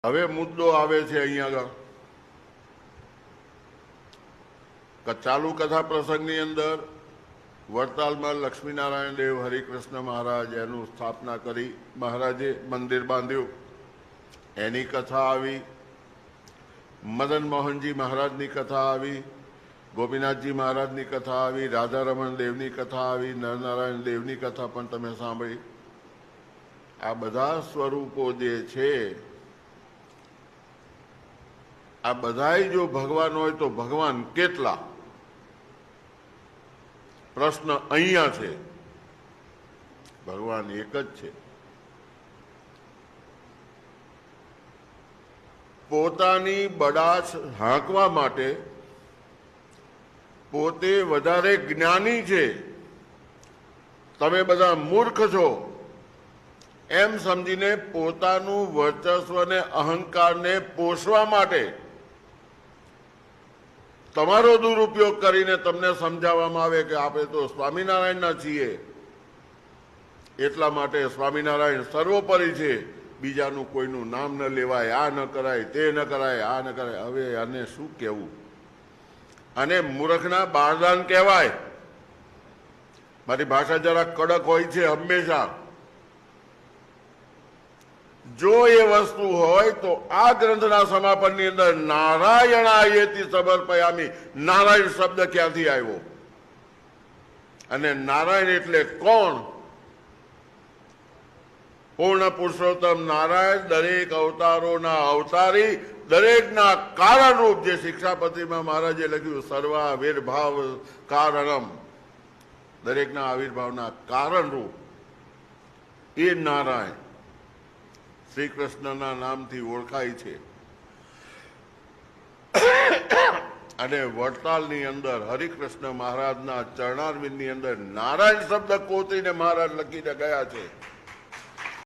હવે મુદ્દો આવે છે અહીંયા ચાલુ કથા પ્રસંગની અંદર વડતાલમાં લક્ષ્મીનારાયણ દેવ હરિકૃષ્ણ મહારાજ એનું સ્થાપના કરી, મહારાજે મંદિર બાંધ્યું, એની કથા આવી. મદન મોહનજી મહારાજની કથા આવી, ગોપીનાથજી મહારાજની કથા આવી, રાધારમણ દેવની કથા આવી, નરનારાયણ દેવની કથા પણ તમે સાંભળી. આ બધા સ્વરૂપો જે છે, આ બધાય જો ભગવાન હોય તો ભગવાન કેટલા? પ્રશ્ન અહીંયા છે. ભગવાન એક જ છે. પોતાની બડાશ હાંકવા માટે પોતે વધારે જ્ઞાની છે, તમે બધા મૂર્ખ છો એમ સમજીને પોતાનું વર્ચસ્વ ને અહંકારને પોષવા માટે તમારો દુરુપયોગ કરીને તમને સમજાવવામાં આવે કે આપણે તો સ્વામિનારાયણના છીએ, એટલા માટે સ્વામિનારાયણ સર્વોપરી છે, બીજાનું કોઈનું નામ ન લેવાય, આ ન કરાય, તે ન કરાય, આ ન કરાય. હવે આને શું કહેવું? અને મૂર્ખના બારદાન કહેવાય. મારી ભાષા જરા કડક હોય છે હંમેશા. જો એ વસ્તુ હોય તો આ ગ્રંથના સમાપનની અંદર નારાયણાયેતિ સમર્પયામિ, નારાયણ શબ્દ ક્યાંથી આવ્યો? અને નારાયણ એટલે કોણ? પૂર્ણ પુરુષોત્તમ નારાયણ, દરેક અવતારોના અવતારી, દરેકના કારણરૂપ. જે શિક્ષાપત્રીમાં મહારાજે લખ્યું સર્વાવિર્ભાવ કારણમ, દરેકના આવિર્ભાવના કારણરૂપ એ નારાયણ શ્રી કૃષ્ણના નામથી ઓળખાય છે. અને વડતાલની અંદર હરિકૃષ્ણ મહારાજના ચરણારવિંદની અંદર નારાયણ શબ્દ કોતરીને મહારાજ લખીને ગયા છે.